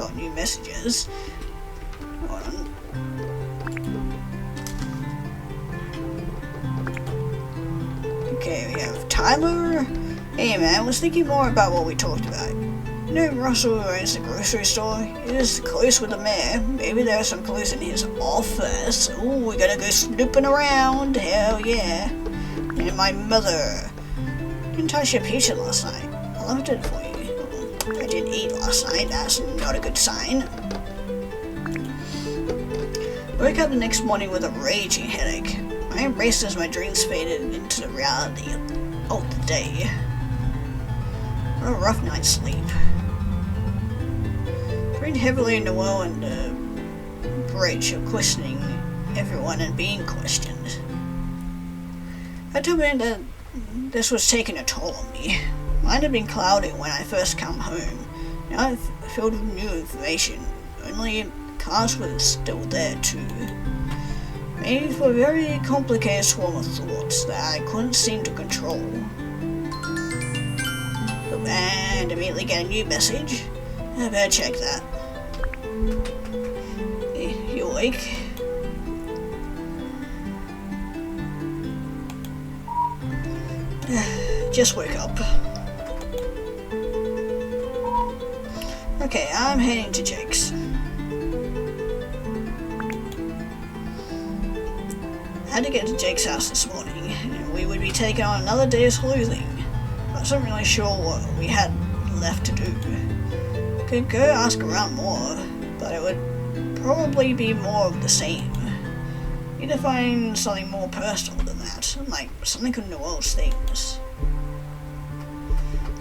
got new messages. Hold on. Okay, we have Tyler. Hey man, I was thinking more about what we talked about. You know Russell who owns the grocery store? He is close with the mayor. Maybe there are some clues in his office. Ooh, we gotta go snooping around. Hell yeah. And my mother. Didn't touch your pizza last night. I left it for you. I didn't eat last night. That's not a good sign. I woke up the next morning with a raging headache. I embraced as my dreams faded into the reality of the day. What a rough night's sleep. Breathing heavily in Noelle and the bridge of questioning everyone and being questioned. I told me that this was taking a toll on me. Mine had been cloudy when I first come home. Now I'm filled with new information. Only cars were still there too. Made for a very complicated swarm of thoughts that I couldn't seem to control. And immediately get a new message. I better check that. You awake? Just woke up. Okay, I'm heading to Jake's. I had to get to Jake's house this morning, and we would be taking on another day of sleuthing. I wasn't really sure what we had left to do. Could go ask around more, but it would probably be more of the same. Need to find something more personal than that, like something of Noelle's things.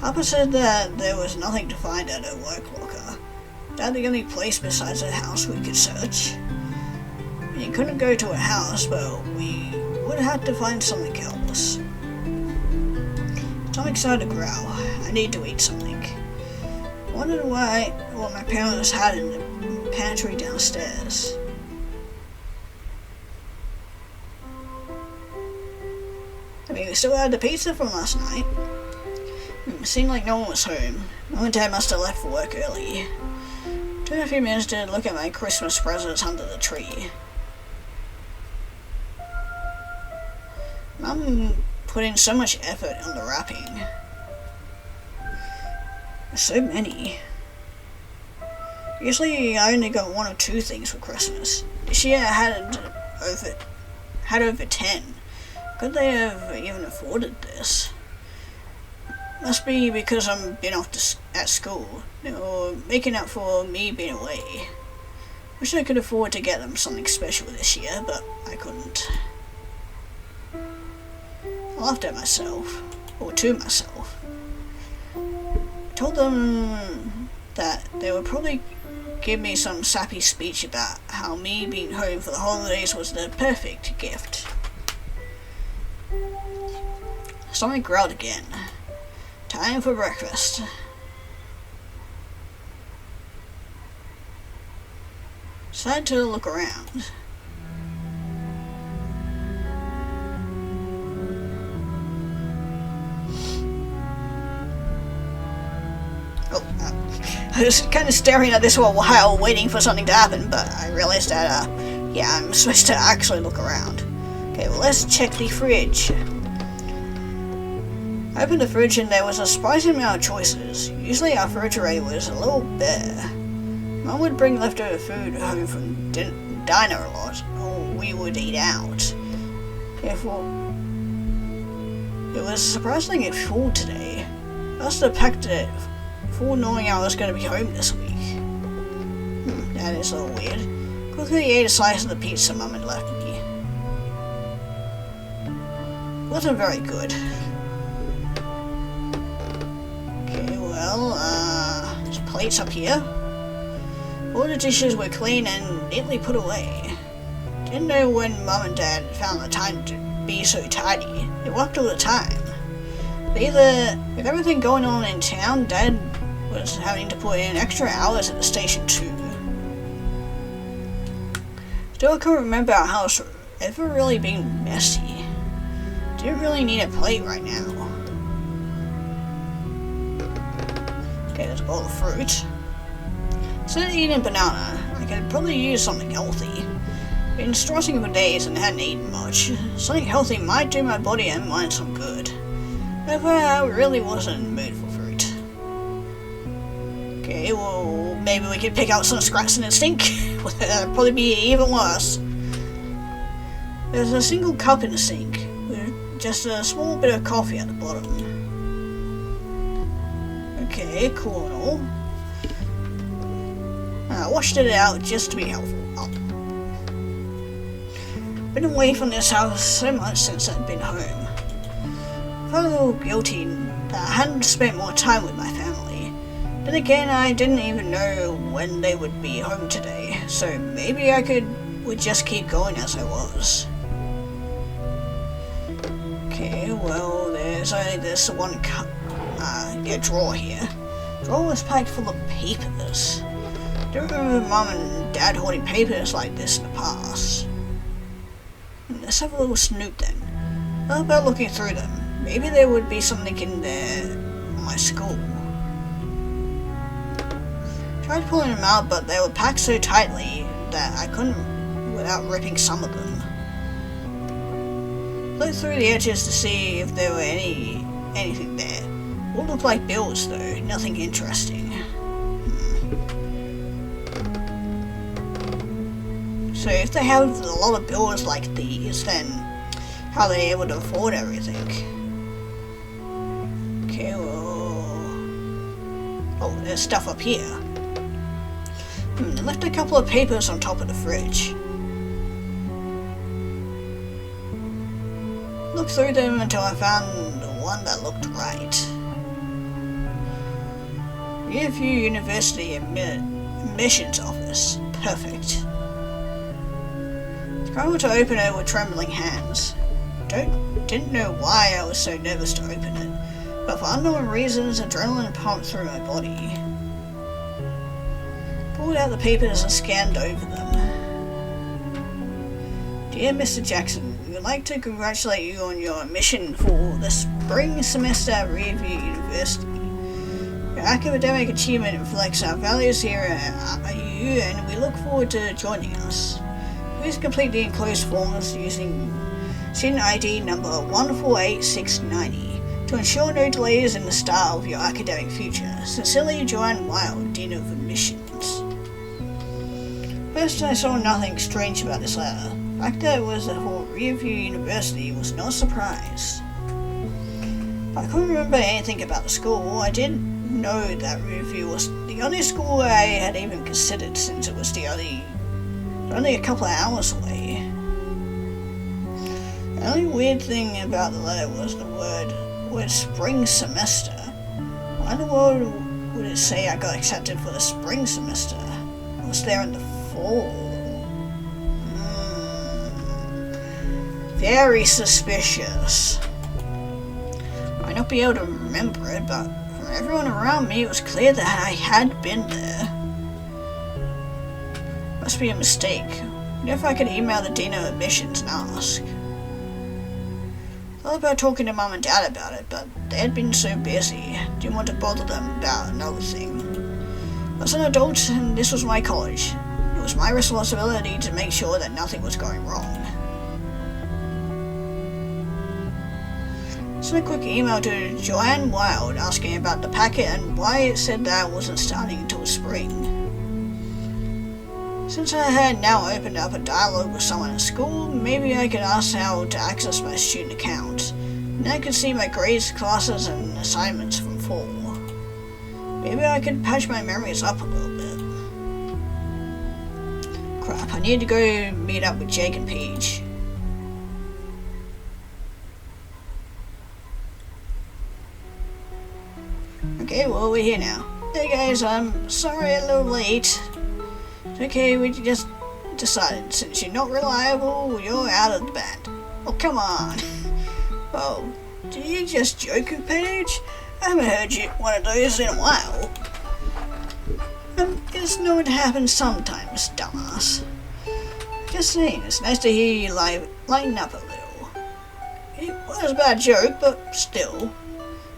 Papa said that there was nothing to find at her work locker. That's the only place besides her house we could search. We couldn't go to her house, but we would have to find something else. Stomach started to growl. I need to eat something. Wondered what my parents had in the pantry downstairs. I mean, we still had the pizza from last night. It seemed like no one was home. Mom and Dad must have left for work early. Took a few minutes to look at my Christmas presents under the tree. Mum put in so much effort on the wrapping. So many. Usually I only got 1 or 2 things for Christmas. This year I had over 10. Could they have even afforded this? Must be because I've been off at school, or making up for me being away. Wish I could afford to get them something special this year, but I couldn't. I laughed at myself, or to myself. I told them that they would probably give me some sappy speech about how me being home for the holidays was the perfect gift. Stomach growled again. Time for breakfast. Decided to look around. I was kind of staring at this for a while, waiting for something to happen, but I realized that, yeah, I'm supposed to actually look around. Okay, well, let's check the fridge. I opened the fridge and there was a surprising amount of choices. Usually our refrigerator was a little bare. Mum would bring leftover food home from diner a lot, or we would eat out. Therefore, it was surprisingly full today. I must have packed it full knowing I was going to be home this week. That is a little weird. Quickly ate a slice of the pizza Mum had left me. It wasn't very good. There's plates up here. All the dishes were clean and neatly put away. Didn't know when Mum and Dad found the time to be so tidy. They worked all the time. But either, with everything going on in town, Dad was having to put in extra hours at the station too. Still, I can't remember our house ever really being messy. Didn't really need a plate right now. Okay, there's a bowl of fruit. Instead of eating a banana, I could probably use something healthy. Been stressing for days and hadn't eaten much. Something healthy might do my body and mind some good. However, I really wasn't in the mood for fruit. Okay, well, maybe we could pick out some scraps in the sink. That'd probably be even worse. There's a single cup in the sink, with just a small bit of coffee at the bottom. Okay, cool and all. I washed it out just to be helpful. Been away from this house so much since I'd been home. I felt a little guilty that I hadn't spent more time with my family. Then again, I didn't even know when they would be home today, so maybe I would just keep going as I was. Okay, well, there's only this one drawer here. The drawer was packed full of papers. I don't remember Mum and Dad holding papers like this in the past. Let's have a little snoop then. How about looking through them? Maybe there would be something in there from my school. Tried pulling them out, but they were packed so tightly that I couldn't without ripping some of them. Looked through the edges to see if there were anything there. All looked like bills though, nothing interesting. So if they have a lot of bills like these, then how are they able to afford everything? Okay, well... Oh, there's stuff up here. They left a couple of papers on top of the fridge. Looked through them until I found the one that looked right. Riverview University Admissions Office. Perfect. I tried to open it with trembling hands. Didn't know why I was so nervous to open it, but for unknown reasons, adrenaline pumped through my body. Pulled out the papers and scanned over them. Dear Mr. Jackson, we would like to congratulate you on your admission for the spring semester at Riverview University. Your academic achievement reflects our values here at IU, and we look forward to joining us. Please complete the enclosed forms using student ID number 148690 to ensure no delays in the start of your academic future. Sincerely, Joanne Wilde, Dean of Admissions. First, I saw nothing strange about this letter. The fact that it was for Riverview University was no surprise. But I couldn't remember anything about the school. I didn't know that Riverview was the only school I had even considered, since it was only a couple of hours away. The only weird thing about the letter was the word spring semester. Why in the world would it say I got accepted for the spring semester? I was there in the fall. Very suspicious. I might not be able to remember it, but from everyone around me it was clear that I had been there. Must be a mistake. I wonder if I could email the Dean of Admissions and ask. Thought about talking to Mum and Dad about it, but they had been so busy. Didn't want to bother them about another thing. I was an adult and this was my college. It was my responsibility to make sure that nothing was going wrong. Sent a quick email to Joanne Wilde asking about the packet and why it said that it wasn't starting until spring. Since I had now opened up a dialogue with someone at school, maybe I could ask how to access my student account, and I could see my grades, classes, and assignments from fall. Maybe I could patch my memories up a little bit. Crap, I need to go meet up with Jake and Paige. Okay, well, we're here now. Hey guys, I'm sorry a little late. Okay, we just decided, since you're not reliable, you're out of the band. Oh, come on. Oh, did you just joke with Paige? I haven't heard you one of those in a while. Just know it happens sometimes, dumbass. Just saying, it's nice to hear you lighten up a little. It was a bad joke, but still.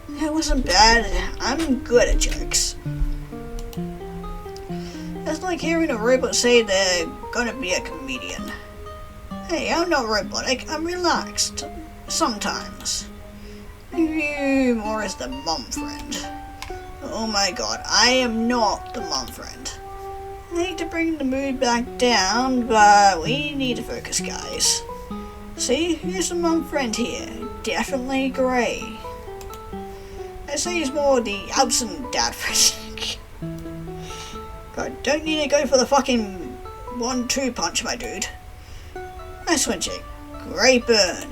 It wasn't bad. I'm good at jokes. like hearing a robot say they're gonna be a comedian. Hey, I'm not robotic, I'm relaxed. Sometimes. Maybe more as the mum friend. Oh my god, I am not the mum friend. I hate to bring the mood back down, but we need to focus, guys. See, here's the mum friend here. Definitely grey. I'd say he's more the absent dad friend. God, don't need to go for the fucking 1-2 punch, my dude. Nice one, Jake. Great burn.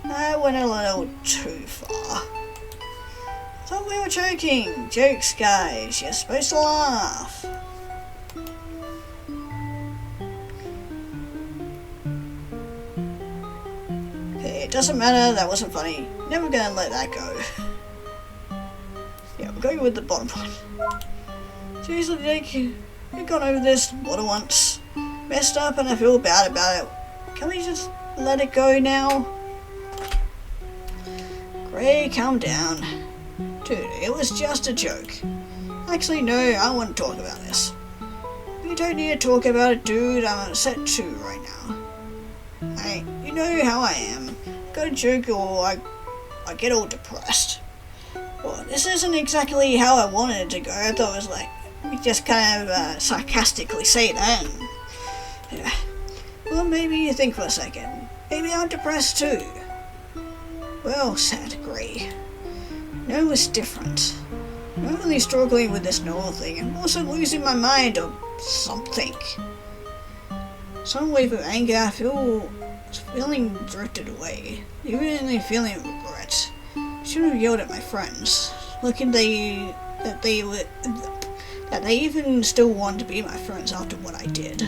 I went a little too far. I thought we were joking. Jokes, guys. You're supposed to laugh. Okay, it doesn't matter. That wasn't funny. Never gonna let that go. Yeah, we're going with the bottom one. Seriously, Jake, we've gone over this more than once. Messed up and I feel bad about it. Can we just let it go now? Gray, calm down. Dude, it was just a joke. Actually, no, I want to talk about this. You don't need to talk about it, dude. I'm upset too right now. Hey, you know how I am. Got a joke or I get all depressed. Well, this isn't exactly how I wanted it to go. I thought it was like, we just kind of sarcastically say that. And, yeah. Well, maybe you think for a second. Maybe I'm depressed too. Well, sad Gray. No, it's different. I'm not really struggling with this Noelle thing. I'm also losing my mind or something. Some wave of anger, I feel feeling drifted away. Even feeling regret. I should have yelled at my friends. Looking that they even still want to be my friends after what I did.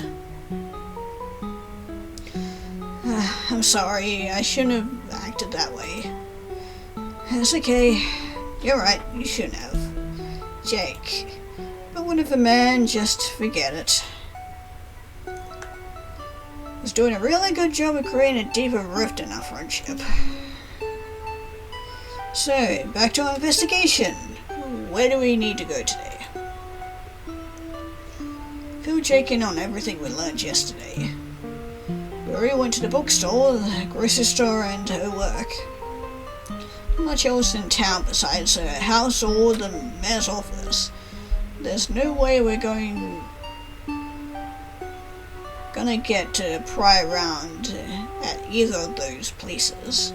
I'm sorry, I shouldn't have acted that way. It's okay. You're right, you shouldn't have. Jake. But what if a man just forget it? Was doing a really good job of creating a deeper rift in our friendship. So, back to our investigation. Where do we need to go today? Fill Jake in on everything we learned yesterday. We already went to the bookstore, the grocery store, and her work. Not much else in town besides her house or the mayor's office. There's no way we're gonna get to pry around at either of those places.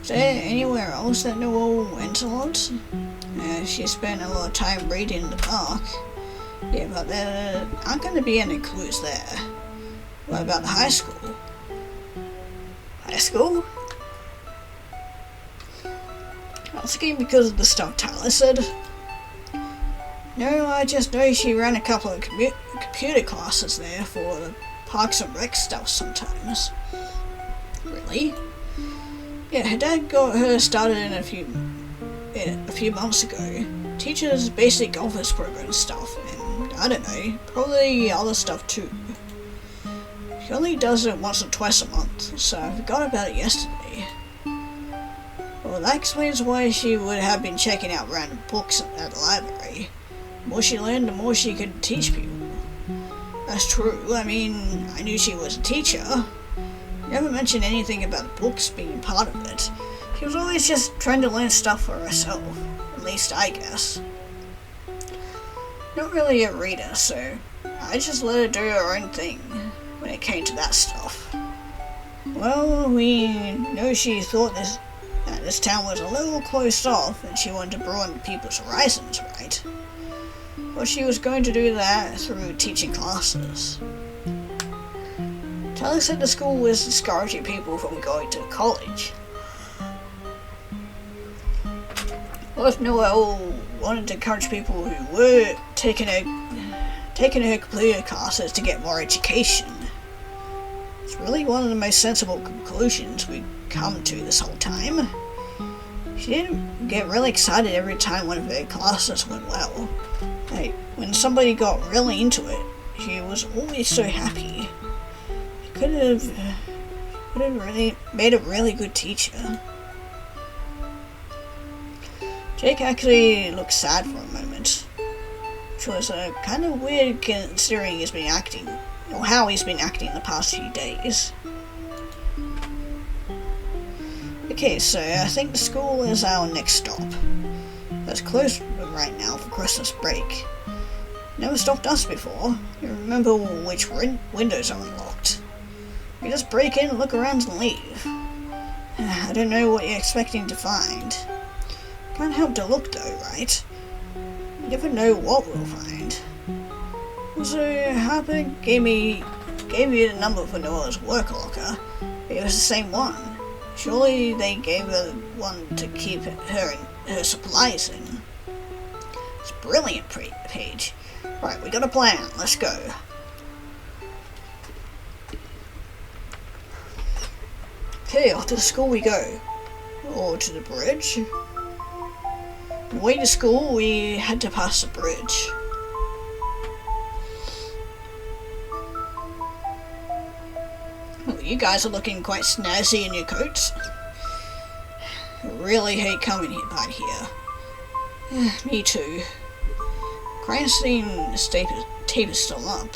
Is there anywhere else that Noelle went a lot? She spent a lot of time reading in the park. Yeah, but there aren't going to be any clues there. What about the high school? High school? I was thinking because of the stuff Tyler said. No, I just know she ran a couple of computer classes there for the Parks and Rec stuff sometimes. Really? Yeah, her dad got her started in a few months ago. Teaches basic office program stuff, and I don't know, probably other stuff too. She only does it once or twice a month, so I forgot about it yesterday. Well, that explains why she would have been checking out random books at the library. The more she learned, the more she could teach people. That's true. I mean, I knew she was a teacher. Never mentioned anything about books being part of it. She was always just trying to learn stuff for herself. At least I guess. Not really a reader, so I just let her do her own thing when it came to that stuff. Well, we know she thought this town was a little closed off and she wanted to broaden people's horizons, right? Well, she was going to do that through teaching classes. Tyler said the school was discouraging people from going to college. What if Noelle wanted to encourage people who were taking her computer classes to get more education? It's really one of the most sensible conclusions we've come to this whole time. She didn't get really excited every time one of her classes went well. Like, when somebody got really into it, she was always so happy. She could have really made a really good teacher. Jake actually looked sad for a moment. which was kind of weird considering he's been acting, or how he's been acting the past few days. Okay, so I think the school is our next stop. That's closed right now for Christmas break. Never stopped us before. You remember which windows are unlocked. We just break in, look around and leave. I don't know what you're expecting to find. Can't help to look though, right? You never know what we'll find. Also, Harper gave you the number for Noelle's work locker. It was the same one. Surely they gave her one to keep her supplies in. It's brilliant, Paige. Right, we got a plan. Let's go. Okay, off to the school we go. Or to the bridge. On the way to school, we had to pass the bridge. Oh, you guys are looking quite snazzy in your coats. I really hate coming by here. Me too. Cranston tape is still up.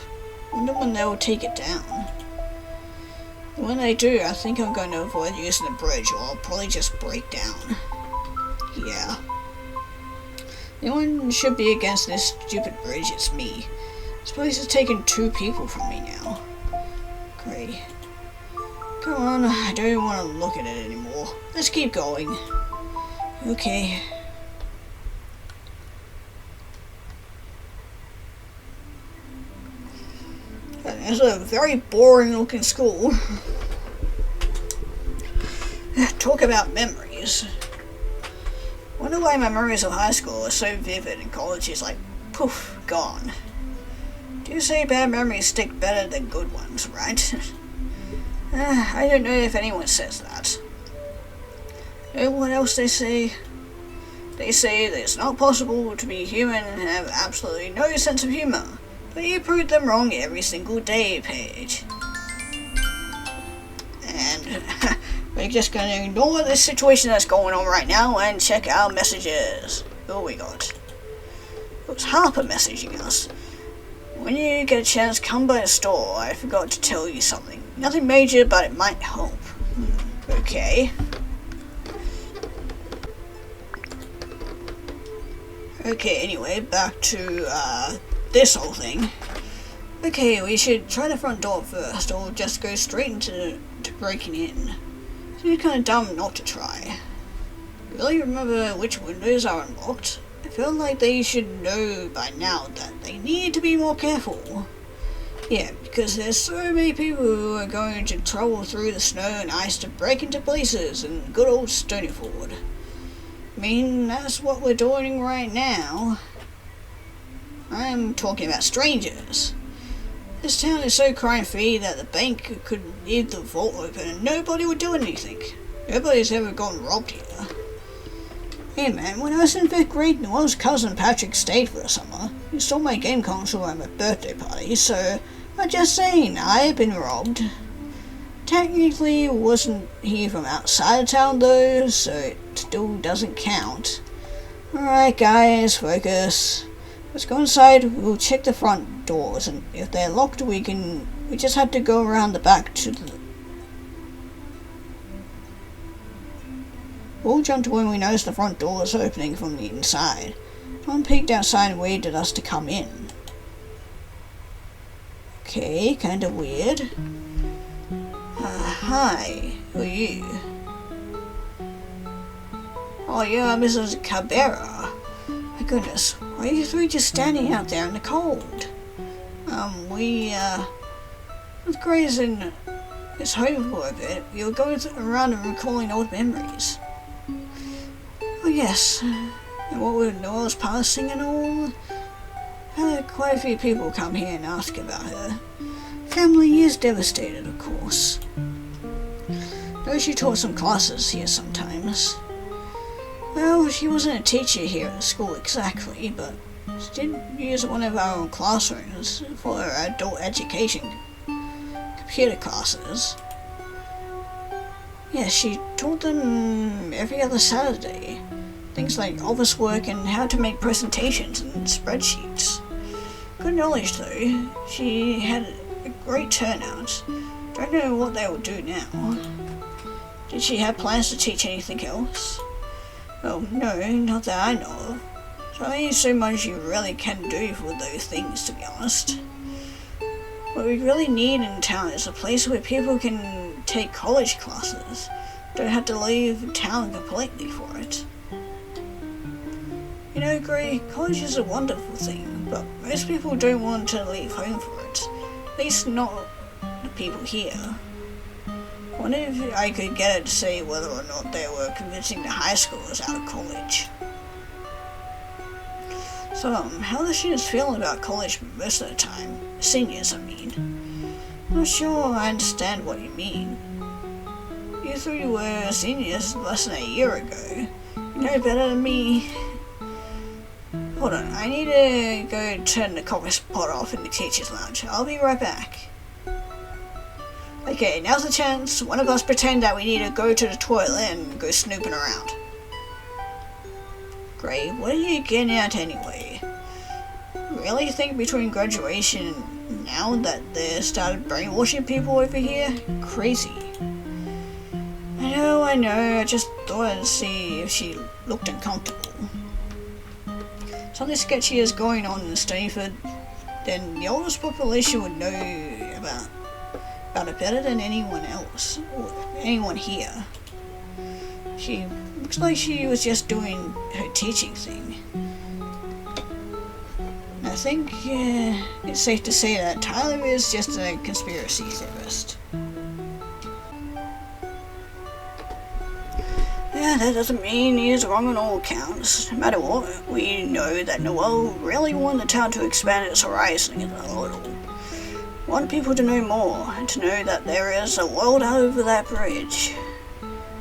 I wonder when they'll take it down. When they do, I think I'm going to avoid using the bridge, or I'll probably just break down. Yeah. No one should be against this stupid bridge, it's me. This place has taken 2 people from me now. Great. Come on, I don't want to look at it anymore. Let's keep going. Okay. It's a very boring looking school. Talk about memories. Wonder why my memories of high school are so vivid and college is like, poof, gone. Do say bad memories stick better than good ones, right? I don't know if anyone says that. You know what else they say? They say that it's not possible to be human and have absolutely no sense of humor. But you prove them wrong every single day, Paige. And we're just going to ignore the situation that's going on right now and check our messages. Oh, we got. It was Harper messaging us. When you get a chance, come by the store. I forgot to tell you something. Nothing major, but it might help. Okay. Okay, anyway, back to, this whole thing. Okay, we should try the front door first, or just go straight into breaking in. It's kind of dumb not to try. Really remember which windows are unlocked? I feel like they should know by now that they need to be more careful. Yeah, because there's so many people who are going to travel through the snow and ice to break into places in good old Stoneyford. I mean, that's what we're doing right now. I'm talking about strangers. This town is so crime-free that the bank could leave the vault open and nobody would do anything. Nobody's ever gotten robbed here. Hey man, when I was in 5th grade, Noelle's cousin Patrick stayed for the summer. He stole my game console at my birthday party, so I'm just saying, I've been robbed. Technically, wasn't he from outside of town though, so it still doesn't count. Alright guys, focus. Let's go inside, we'll check the front doors, and if they're locked we just have to go around the back to the... We'll jump to when we notice the front door is opening from the inside. Someone peeked outside and waited us to come in. Okay, kinda weird. Hi, who are you? Oh, you're Mrs. Cabrera. My goodness, why are you 3 just standing out there in the cold? With Grace in his home for a bit, we were going around and recalling old memories. Oh yes, and what with Noelle's passing and all, had quite a few people come here and ask about her. Family is devastated, of course. Though she taught some classes here sometimes. Well, she wasn't a teacher here at school exactly, but she did use one of our own classrooms for her adult education computer classes. Yes, she taught them every other Saturday. Things like office work and how to make presentations and spreadsheets. Good knowledge though. She had a great turnout. Don't know what they will do now. Did she have plans to teach anything else? Well, no, not that I know of. So there ain't so much you really can do for those things, to be honest. What we really need in town is a place where people can take college classes. Don't have to leave town completely for it. You know, Gray, college is a wonderful thing, but most people don't want to leave home for it. At least not the people here. I wonder if I could get her to say whether or not they were convincing the high schoolers out of college. So, how are the students feeling about college most of the time? Seniors, I mean. I'm not sure I understand what you mean. You three were seniors less than a year ago. You know better than me. Hold on, I need to go turn the coffee pot off in the teacher's lounge. I'll be right back. Okay, now's the chance. One of us pretend that we need to go to the toilet and go snooping around. Gray, what are you getting at anyway? Really think between graduation and now that they started brainwashing people over here? Crazy. I know, I just thought I'd see if she looked uncomfortable. Something sketchy is going on in Stoneyford, then the oldest population would know about it better than anyone else, or anyone here. She looks like she was just doing her teaching thing. I think it's safe to say that Tyler is just a conspiracy theorist. Yeah, that doesn't mean he is wrong on all counts. No matter what, we know that Noelle really wanted the town to expand its horizons a little. Want people to know more, to know that there is a world over that bridge.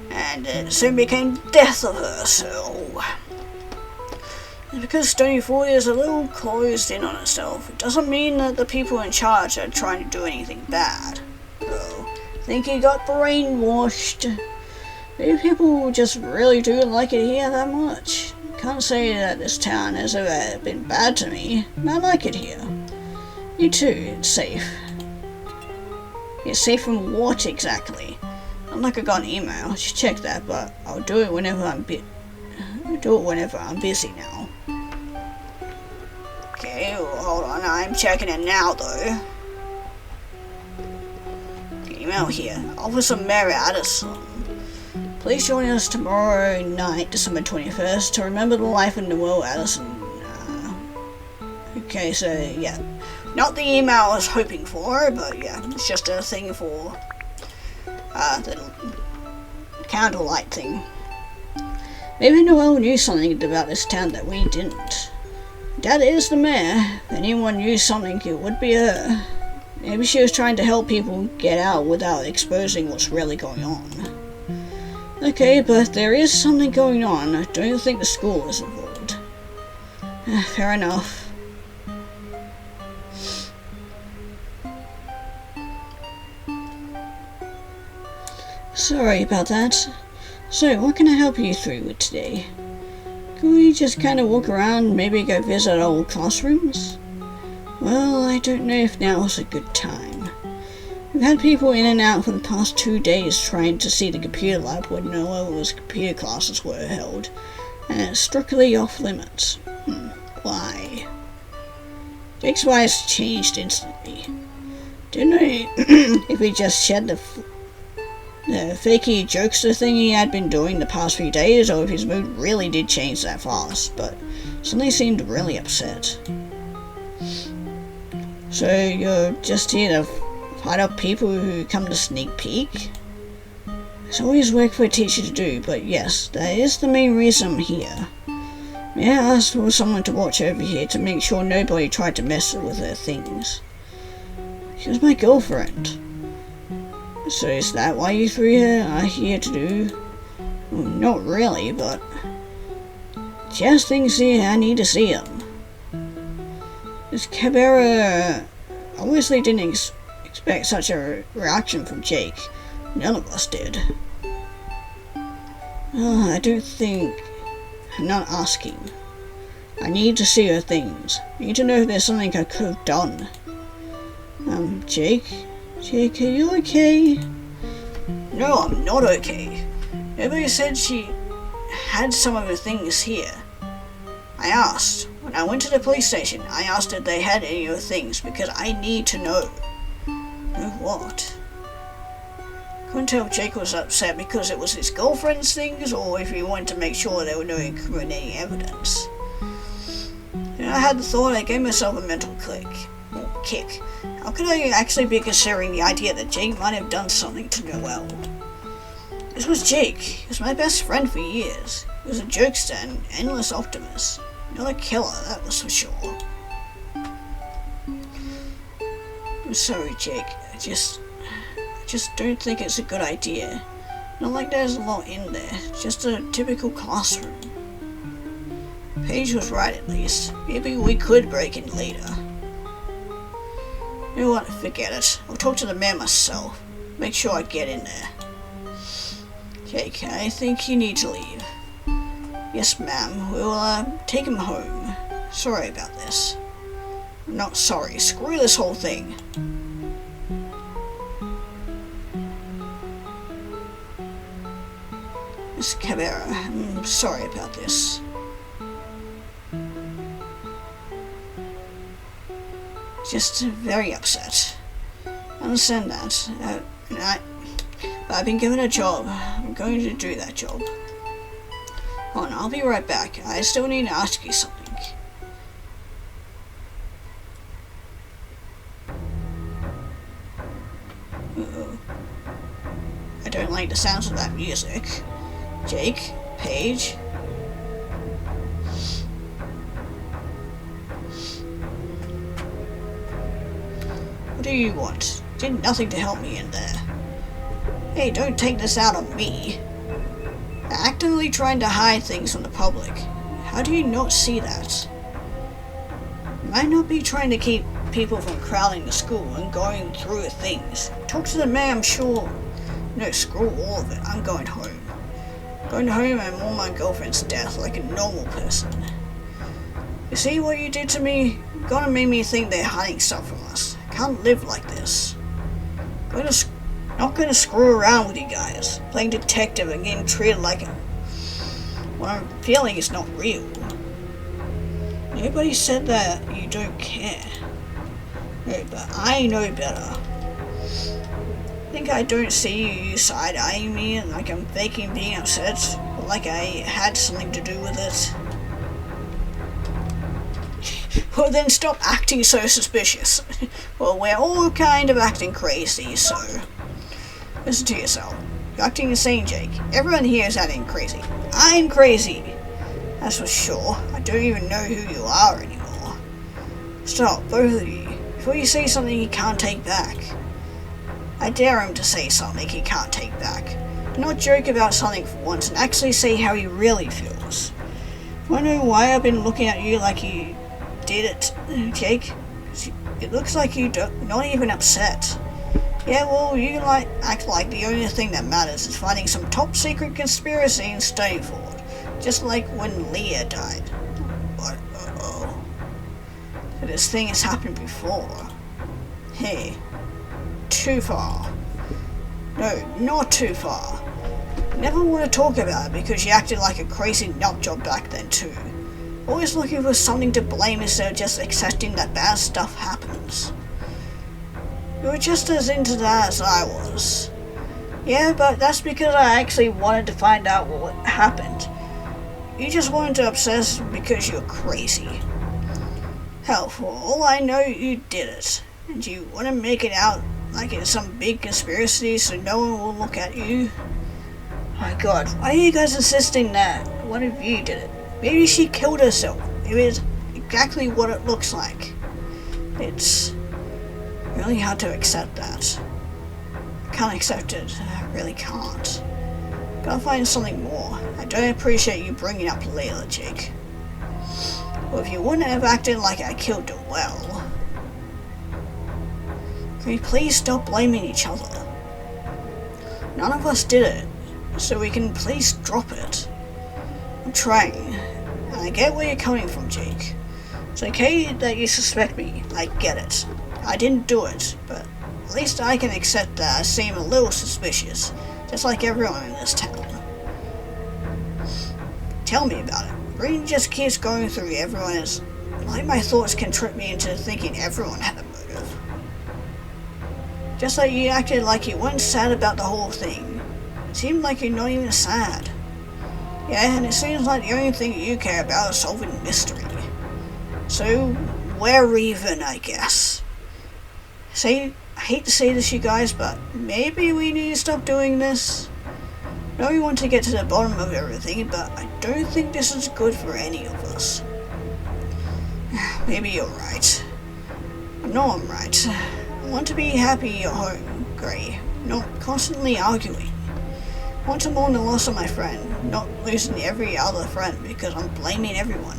And it soon became death of her, so... And because Stoneyford is a little closed in on itself, it doesn't mean that the people in charge are trying to do anything bad. So, I think he got brainwashed. Maybe people just really do like it here that much. Can't say that this town has ever been bad to me. I like it here. You too, it's safe. It's safe from what exactly? Not like I got an email, I should check that, but I'll do it whenever I'm busy now. Okay, well, hold on, I'm checking it now though. Email here. Officer Mary Addison. Please join us tomorrow night, December 21st, to remember the life of Noelle Addison. Okay, so yeah. Not the email I was hoping for, but yeah, it's just a thing for the candlelight thing. Maybe Noelle knew something about this town that we didn't. Dad is the mayor. If anyone knew something, it would be her. Maybe she was trying to help people get out without exposing what's really going on. Okay, but there is something going on. I don't think the school is involved. Fair enough. Sorry about that. So, what can I help you through with today? Could we just kind of walk around, maybe go visit old classrooms? Well, I don't know if now is a good time. We've had people in and out for the past 2 days trying to see the computer lab where Noelle's computer classes were held, and it's strictly off limits. Why? Jake's eyes changed instantly. Didn't know if he just shed the fakey jokester thing he had been doing the past few days, or if his mood really did change that fast, but suddenly seemed really upset. So you're just here to fight up people who come to sneak peek? It's always work for a teacher to do, but yes, that is the main reason I'm here. May I ask for someone to watch over here to make sure nobody tried to mess with her things? She was my girlfriend. So is that why you three are here to do? Well, not really, but she has things here I need to see them. This Cabrera obviously didn't expect such a reaction from Jake. None of us did. I don't think... I'm not asking. I need to see her things. I need to know if there's something I could have done. Jake? Jake, are you okay? No, I'm not okay. Nobody said she had some of her things here. I asked. When I went to the police station, I asked if they had any of her things because I need to know. Know what? Couldn't tell if Jake was upset because it was his girlfriend's things or if he wanted to make sure there were no incriminating evidence. Then I had the thought, I gave myself a mental kick. How could I actually be considering the idea that Jake might have done something to Noelle? This was Jake. He was my best friend for years. He was a jokester and endless optimist. Not a killer, that was for sure. I'm sorry, Jake. I just don't think it's a good idea. Not like there's a lot in there. Just a typical classroom. Paige was right at least. Maybe we could break in later. You know what? Forget it. I'll talk to the man myself. Make sure I get in there. Jake, I think you need to leave. Yes, ma'am. We'll take him home. Sorry about this. I'm not sorry. Screw this whole thing. Miss Cabrera, I'm sorry about this. Just very upset. I understand that. But I've been given a job. I'm going to do that job. Hold on, I'll be right back. I still need to ask you something. Uh-oh. I don't like the sounds of that music. Jake? Paige? What do you want? Did nothing to help me in there. Hey, don't take this out on me. Actively trying to hide things from the public. How do you not see that? Might not be trying to keep people from crowding the school and going through things. Talk to the man, I'm sure. No, screw all of it. I'm going home. Going home and mourn my girlfriend's death like a normal person. You see what you did to me? Gonna make me think they're hiding stuff from us. I can't live like this. Not gonna screw around with you guys. Playing detective and getting treated like what I'm feeling is not real. Nobody said that you don't care. No, but I know better. Think I don't see you side-eyeing me and like I'm faking being upset, or like I had something to do with it. Well then stop acting so suspicious. Well, we're all kind of acting crazy, so listen to yourself. You're acting insane, Jake. Everyone here is acting crazy. I'm crazy. That's for sure. I don't even know who you are anymore. Stop, both of you. Before you say something he can't take back. I dare him to say something he can't take back. Do not joke about something for once and actually say how he really feels. Wanna know why I've been looking at you like you did it, Jake? It looks like you're not even upset. Yeah, well, you can act like the only thing that matters is finding some top secret conspiracy in Stoneyford, just like when Leah died. But, uh-oh. This thing has happened before. Hey, too far. No, not too far. Never want to talk about it because you acted like a crazy nutjob back then too. Always looking for something to blame instead of just accepting that bad stuff happens. You were just as into that as I was. Yeah, but that's because I actually wanted to find out what happened. You just wanted to obsess because you're crazy. Hell, for all I know, you did it. And you want to make it out like it's some big conspiracy so no one will look at you? My god, why are you guys insisting that one of you did it? Maybe she killed herself. Maybe it's exactly what it looks like. It's really hard to accept that. I can't accept it. I really can't. Gotta find something more. I don't appreciate you bringing up Layla, Jake. Well, if you wouldn't have acted like I killed Noelle, can we please stop blaming each other? None of us did it, so we can please drop it. I'm trying. And I get where you're coming from, Jake. It's okay that you suspect me. I get it. I didn't do it, but at least I can accept that I seem a little suspicious, just like everyone in this town. Tell me about it. Brain just keeps going through everyone as like my thoughts can trick me into thinking everyone had a motive. Just like you acted like you weren't sad about the whole thing. It seemed like you're not even sad. Yeah, and it seems like the only thing you care about is solving mystery. So, we're even, I guess. I hate to say this, you guys, but maybe we need to stop doing this. I know we want to get to the bottom of everything, but I don't think this is good for any of us. Maybe you're right. I know I'm right. I want to be happy at home, Gray, not constantly arguing. I want to mourn the loss of my friend, not losing every other friend because I'm blaming everyone.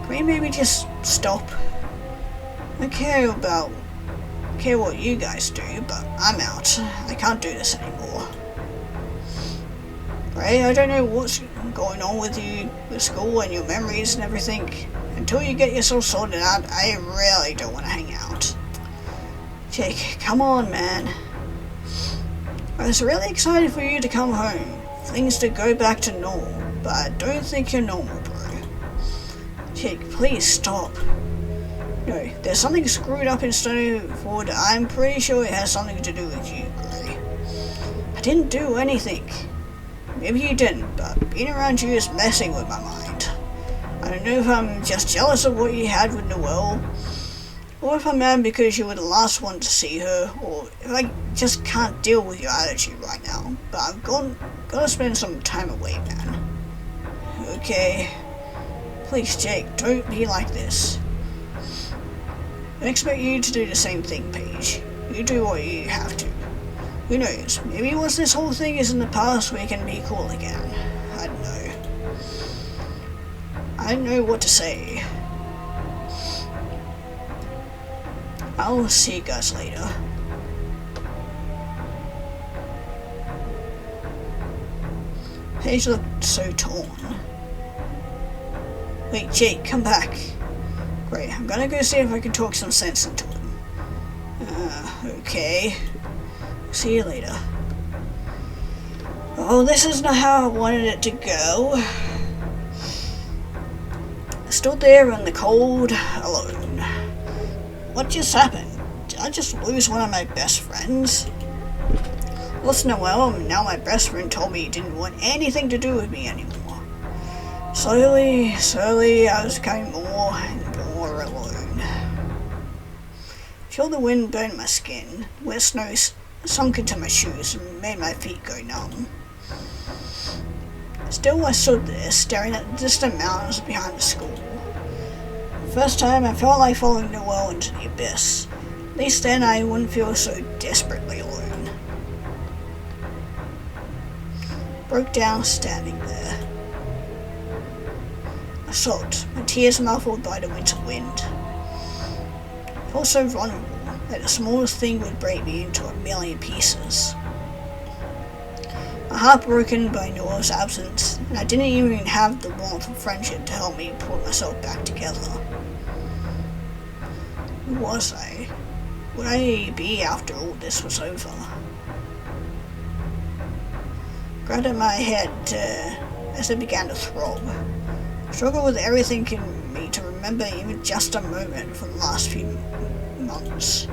Can we maybe just stop? I care what you guys do, but I'm out. I can't do this anymore. Right? I don't know what's going on with you with school and your memories and everything. Until you get yourself sorted out, I really don't want to hang out. Jake, come on, man. I was really excited for you to come home. Things to go back to normal, but I don't think you're normal, bro. Jake, please stop. No, there's something screwed up in Stoneyford. I'm pretty sure it has something to do with you, Gray. I didn't do anything. Maybe you didn't, but being around you is messing with my mind. I don't know if I'm just jealous of what you had with Noelle, or if I'm mad because you were the last one to see her, or if I just can't deal with your attitude right now. But I've gotta spend some time away, man. Okay. Please, Jake, don't be like this. I expect you to do the same thing, Paige. You do what you have to. Who knows, maybe once this whole thing is in the past we can be cool again. I don't know. I don't know what to say. I'll see you guys later. Paige looked so torn. Wait, Jake, come back. Great, I'm gonna go see if I can talk some sense into him. Okay. See you later. Oh, this isn't how I wanted it to go. I stood there in the cold, alone. What just happened? Did I just lose one of my best friends? Lost Noelle, and now my best friend told me he didn't want anything to do with me anymore. Slowly, I was becoming more and more alone. Feel the wind burn my skin, wet snow sunk into my shoes and made my feet go numb. Still I stood there, staring at the distant mountains behind the school. The first time I felt like following Noelle into the abyss. At least then I wouldn't feel so desperately alone. Broke down standing there. I sobbed, my tears muffled by the winter wind. I felt so vulnerable that the smallest thing would break me into a million pieces. My heart broken by Noelle's absence, and I didn't even have the warmth of friendship to help me pull myself back together. Who was I? Would I be after all this was over? Grabbed at my head as it began to throb. Struggled with everything in me to remember even just a moment from the last few months.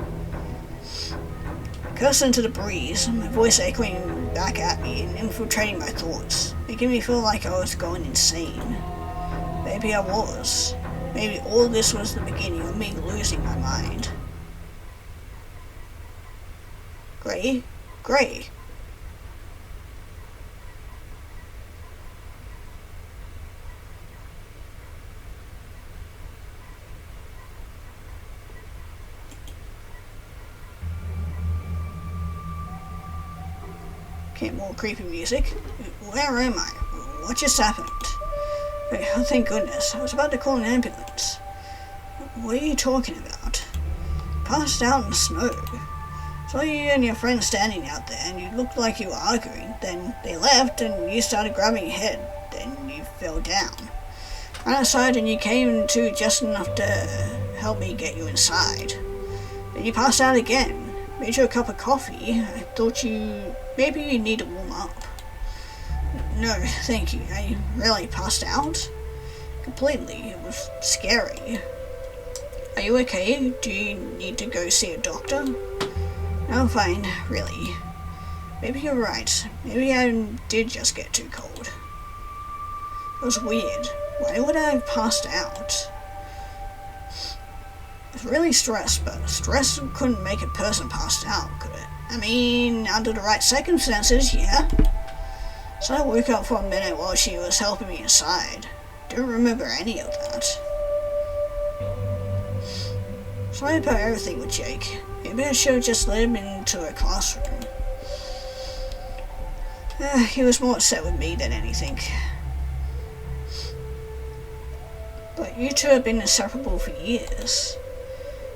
I cursed into the breeze, my voice echoing back at me and infiltrating my thoughts, making me feel like I was going insane. Maybe I was. Maybe all this was the beginning of me losing my mind. Gray? Gray? Okay, more creepy music. Where am I? What just happened? Oh, thank goodness. I was about to call an ambulance. What are you talking about? Passed out in the snow. Saw you and your friend standing out there, and you looked like you were arguing. Then they left, and you started grabbing your head. Then you fell down. Ran outside and you came to just enough to help me get you inside. Then you passed out again. Made you a cup of coffee. I thought maybe you need to warm up. No, thank you. I really passed out. Completely. It was scary. Are you okay? Do you need to go see a doctor? No, I'm fine, really. Maybe you're right. Maybe I did just get too cold. It was weird. Why would I have passed out? I was really stressed, but stress couldn't make a person pass out, could it? I mean, under the right circumstances, yeah. So I woke up for a minute while she was helping me inside. Don't remember any of that. Sorry about everything with Jake. Maybe I should have just let him into her classroom. He was more upset with me than anything. But you two have been inseparable for years.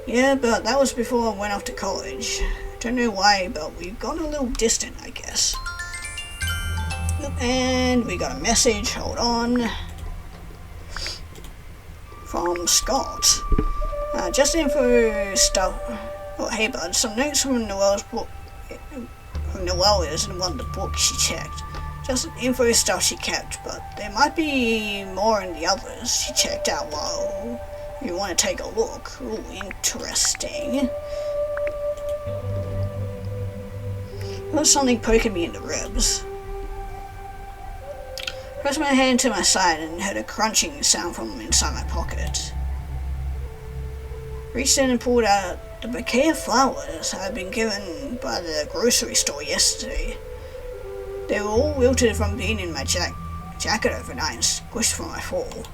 Yeah, but that was before I went off to college. Don't know why, but we've gotten a little distant, I guess. And we got a message, hold on. From Scott. Just info stuff. Oh, hey bud, some notes from Noelle's book. Noelle isn't one of the books she checked. Just info stuff she kept, but there might be more in the others she checked out while you want to take a look. Ooh, interesting. There's something poking me in the ribs. Pressed my hand to my side and heard a crunching sound from inside my pocket. Reached in and pulled out the bouquet of flowers I had been given by the grocery store yesterday. They were all wilted from being in my jacket overnight and squished from my fall.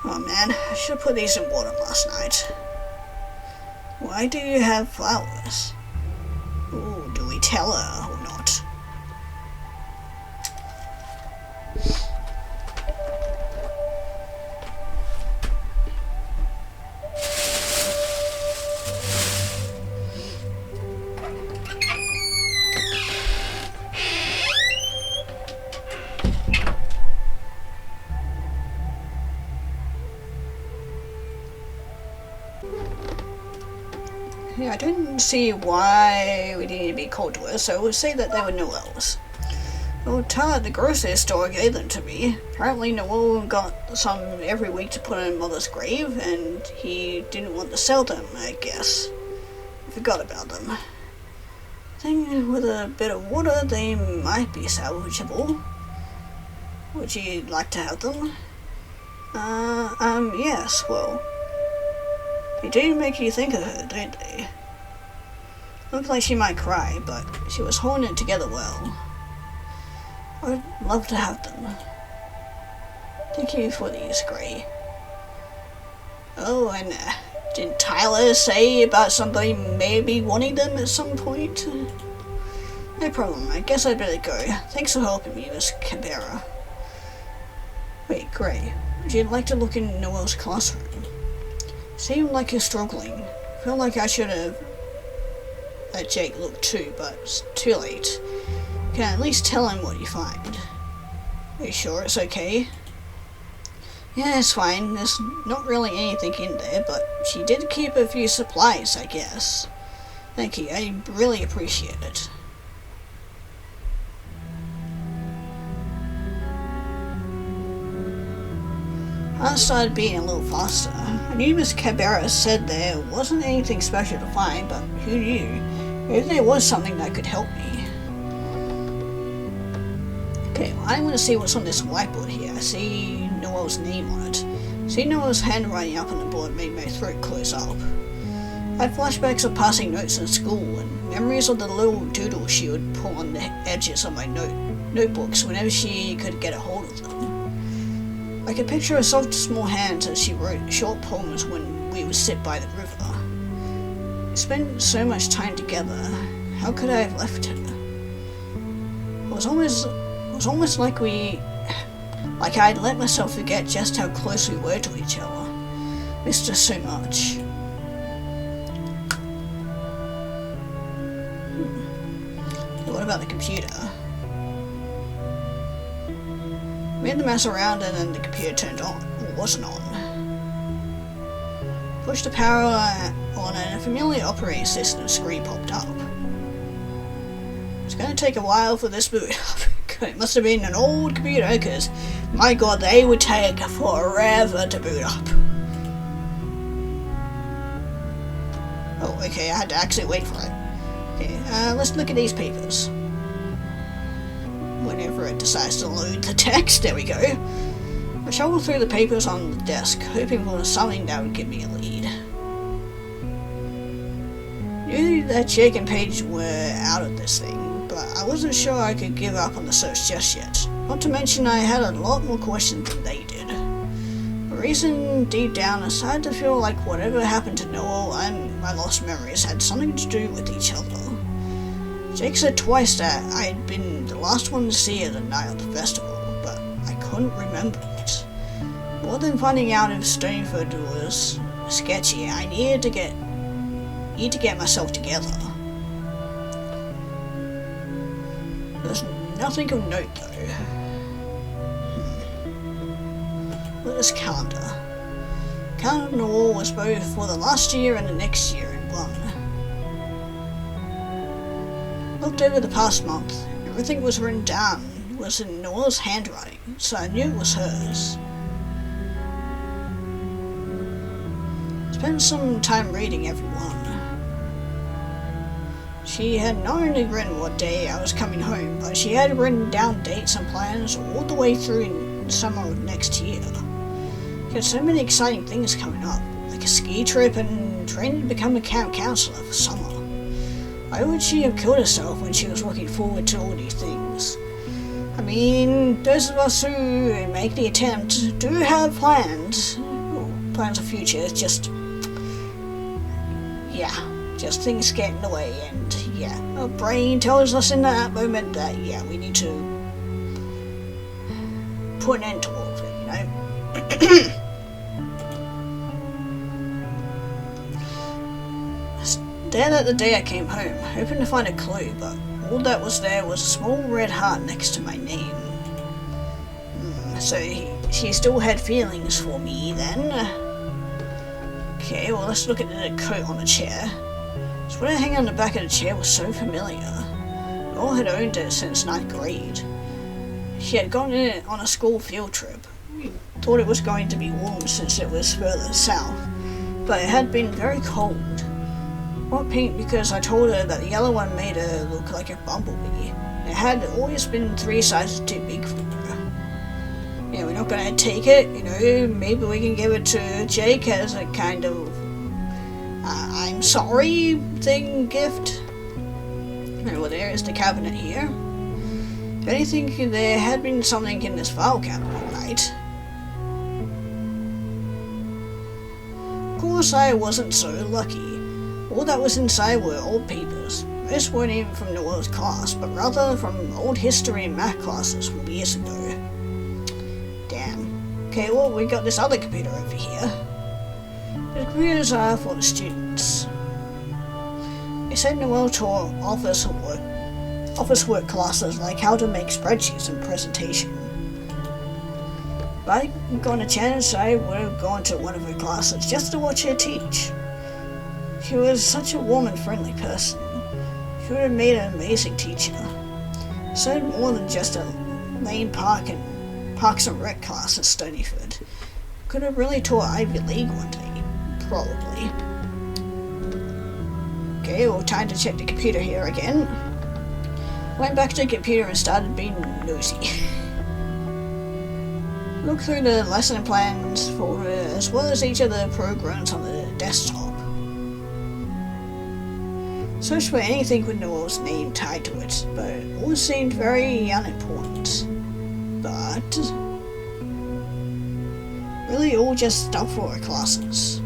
Oh man, I should have put these in water last night. Why do you have flowers? Ooh, do we tell her or not? Yeah, I didn't see why we needed to be cold to her, so we'll say that they were Noelle's. Well, Todd at the grocery store gave them to me. Apparently Noelle got some every week to put on Mother's grave, and he didn't want to sell them, I guess. I forgot about them. I think with a bit of water they might be salvageable. Would you like to have them? Yes, well... They do make you think of her, don't they? Looked like she might cry, but she was holding it together well. I'd love to have them. Thank you for these, Gray. Oh, and did Tyler say about somebody maybe wanting them at some point? No problem, I guess I'd better go. Thanks for helping me, Miss Cabrera. Wait, Gray, would you like to look in Noelle's classroom? Seemed like you're struggling. Feel like I should have let Jake look too, but it's too late. You can at least tell him what you find. Are you sure it's okay? Yeah, it's fine. There's not really anything in there, but she did keep a few supplies, I guess. Thank you, I really appreciate it. I started beating a little faster. I knew Miss Cabrera said there wasn't anything special to find, but who knew? Maybe there was something that could help me. Okay, well, I want to see what's on this whiteboard here. I see Noelle's name on it. See Noelle's handwriting up on the board made my throat close up. I had flashbacks of passing notes in school and memories of the little doodles she would pull on the edges of my notebooks whenever she could get a hold of them. I could picture her soft, small hands as she wrote short poems when we would sit by the river. We spent so much time together. How could I have left her? It was almost like I'd let myself forget just how close we were to each other. Missed her so much. What about the computer? Made the mess around and then the computer turned on, or wasn't on. Pushed the power on and a familiar operating system screen popped up. It's going to take a while for this boot up. It must have been an old computer, because my god, they would take forever to boot up. Oh, okay, I had to actually wait for it. Okay, let's look at these papers. Whenever it decides to load the text, there we go. I shoveled through the papers on the desk, hoping for something that would give me a lead. Knew that Jake and Paige were out of this thing, but I wasn't sure I could give up on the search just yet. Not to mention I had a lot more questions than they did. For reason deep down, I started to feel like whatever happened to Noelle and my lost memories had something to do with each other. Jake said twice that I had been the last one to see her the night of the festival, but I couldn't remember it. More than finding out if Stoneyford was sketchy, I needed to get myself together. There's nothing of note though. Look at this calendar. Calendar on the wall was both for the last year and the next year in one. Looked over the past month. Everything was written down. It was in Noelle's handwriting, so I knew it was hers. Spent some time reading every one. She had not only written what day I was coming home, but she had written down dates and plans all the way through in summer of next year. She had so many exciting things coming up, like a ski trip and training to become a camp counselor for summer. Why would she have killed herself when she was looking forward to all these things? I mean, those of us who make the attempt do have plans. Plans of future, it's just... yeah, just things get in the way, and yeah, our brain tells us in that moment that, yeah, we need to put an end to all of it, you know? Stared at the day I came home, hoping to find a clue, but all that was there was a small red heart next to my name. So she still had feelings for me then. Okay, well let's look at the coat on the chair. So what hanging on the back of the chair was so familiar. Noelle had owned it since 9th grade. She had gone in it on a school field trip. Thought it was going to be warm since it was further south, but it had been very cold. Not pink because I told her that the yellow one made her look like a bumblebee. It had always been 3 sizes too big for her. Yeah, we're not gonna take it, you know, maybe we can give it to Jake as a kind of I'm sorry thing gift. Well, there is the cabinet here. If anything, there had been something in this file cabinet, right? Of course, I wasn't so lucky. All that was inside were old papers. Most weren't even from Noelle's class, but rather from old history and math classes from years ago. Damn. Okay, well, we got this other computer over here. The computers are for the students. They said Noelle taught office work classes like how to make spreadsheets and presentation. If I'd gotten a chance, I would have gone to one of her classes just to watch her teach. She was such a warm and friendly person. She would have made an amazing teacher. So more than just a lane parks and rec class at Stoneyford. Could have really taught Ivy League one day, probably. Okay, well, time to check the computer here again. Went back to the computer and started being nosy. Looked through the lesson plans folder as well as each of the programs on the desktop. Searched for anything with Noelle's name tied to it, but it all seemed very unimportant. But really all just stuff for her classes.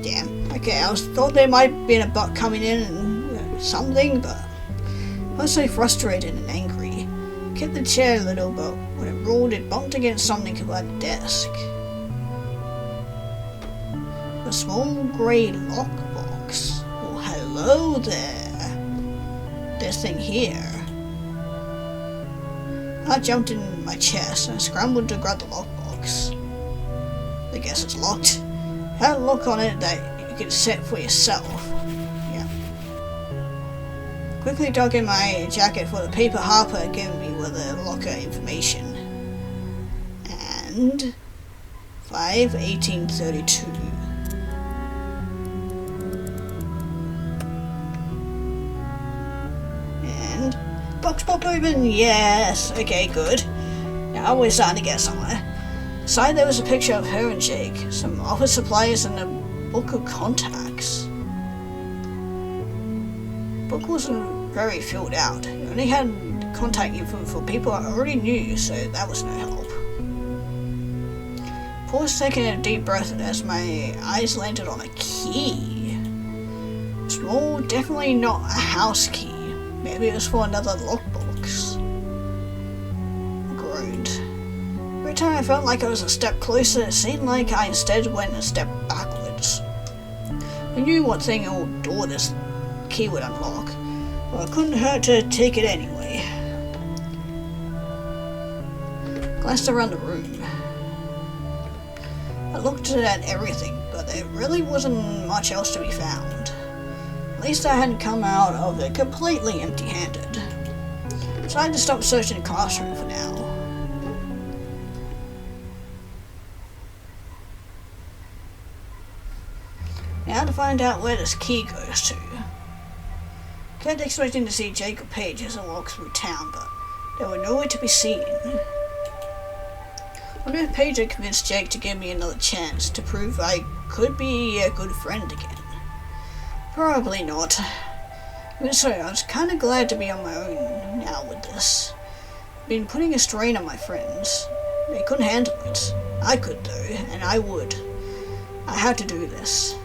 Damn. Okay, I thought there might have been a bug coming in and something, but I was so frustrated and angry. Kept the chair a little, but when it rolled, it bumped against something by the desk. A small grey lockbox. Oh, hello there. This thing here. I jumped in my chest and scrambled to grab the lockbox. I guess it's locked. It had a lock on it that you could set for yourself. Yeah. Quickly dug in my jacket for the paper Harper had given me with the locker information. And 5/1832. And box popped open. Yes. Okay, good. Now we're starting to get somewhere. Inside there was a picture of her and Jake, some office supplies, and a book of contacts. The book wasn't very filled out. It only had contact info for people I already knew, so that was no help. Paused, taking a deep breath as my eyes landed on a key. Small, definitely not a house key. Maybe it was for another lockbox. I groaned. Every time I felt like I was a step closer, it seemed like I instead went a step backwards. I knew what thing or door this key would unlock, but it couldn't hurt to take it anyway. Glanced around the room. I looked at everything, but there really wasn't much else to be found. At least I hadn't come out of it completely empty-handed. So I had to stop searching the classroom for now. Now to find out where this key goes to. Kept expecting to see Jake or Paige as I walked through town, but they were nowhere to be seen. I wonder if Paige had convinced Jake to give me another chance to prove I could be a good friend again. Probably not. Even so, I was kind of glad to be on my own now with this. I've been putting a strain on my friends. They couldn't handle it. I could though, and I would. I had to do this.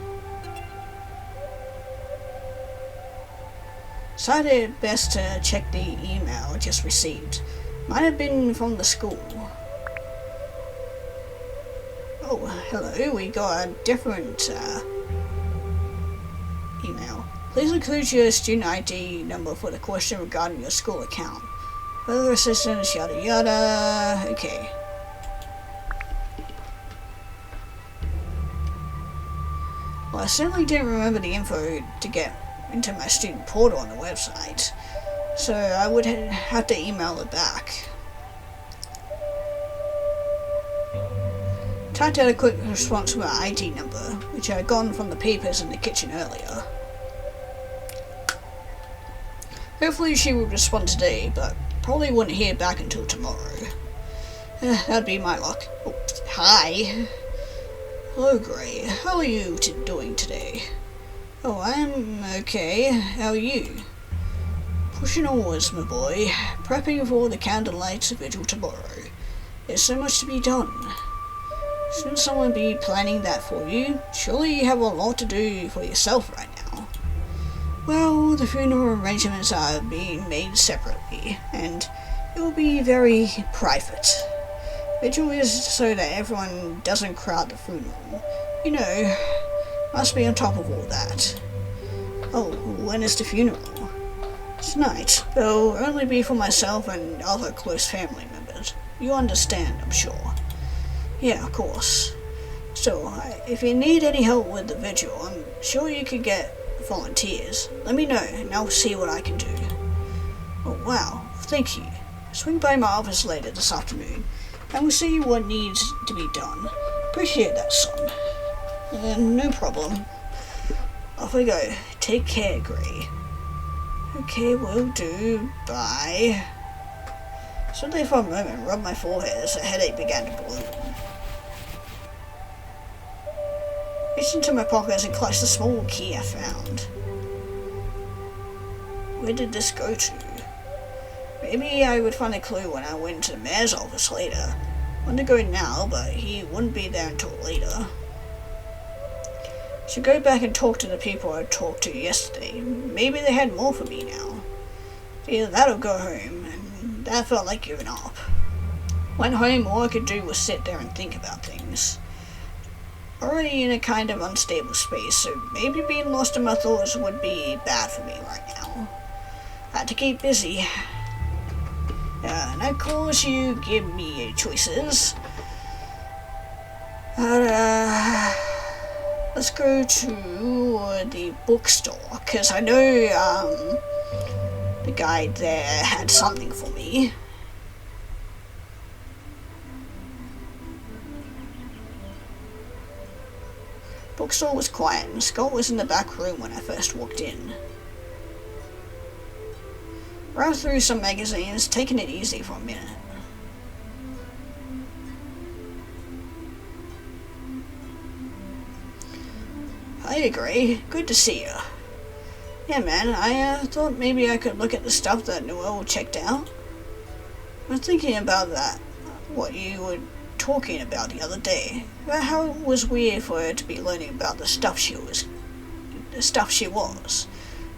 Decided best to check the email I just received. Might have been from the school. Oh, hello, we got a different email. Please include your student ID number for the question regarding your school account. Further assistance, yada yada. Okay. Well, I certainly didn't remember the info to get into my student portal on the website, so I would have to email it back. Typed out a quick response to my ID number, which I had gotten from the papers in the kitchen earlier. Hopefully she would respond today, but probably wouldn't hear back until tomorrow. That'd be my luck. Oh, hi. Hello, Gray. How are you doing today? Oh, I'm okay. How are you? Pushing onwards, my boy. Prepping for the candlelight vigil tomorrow. There's so much to be done. Shouldn't someone be planning that for you? Surely you have a lot to do for yourself right now. Well, the funeral arrangements are being made separately, and it will be very private. Vigil is so that everyone doesn't crowd the funeral. You know, must be on top of all that. Oh, when is the funeral? Tonight. It'll only be for myself and other close family members. You understand, I'm sure. Yeah, of course. So, if you need any help with the vigil, I'm sure you could get volunteers. Let me know, and I'll see what I can do. Oh, wow. Thank you. Swing by my office later this afternoon, and we'll see what needs to be done. Appreciate that, son. No problem. Off we go. Take care, Gray. Okay, will do. Bye. Stood there for a moment and rubbed my forehead as a headache began to bloom. Reached into my pockets and clutched the small key I found. Where did this go to? Maybe I would find a clue when I went to the mayor's office later. I want to go now, but he wouldn't be there until later. Should go back and talk to the people I talked to yesterday. Maybe they had more for me now. Either that or go home, and that felt like giving up. Went home, all I could do was sit there and think about things. Already in a kind of unstable space, so maybe being lost in my thoughts would be bad for me right now. I had to keep busy. And of course you give me choices. Let's go to the bookstore, because I know the guide there had something for me. Bookstore was quiet, and Scott was in the back room when I first walked in. Browsed through some magazines, taking it easy for a minute. I agree. Good to see you. Yeah, man, I thought maybe I could look at the stuff that Noelle checked out. I was thinking about that, what you were talking about the other day, about how it was weird for her to be learning about the stuff she was.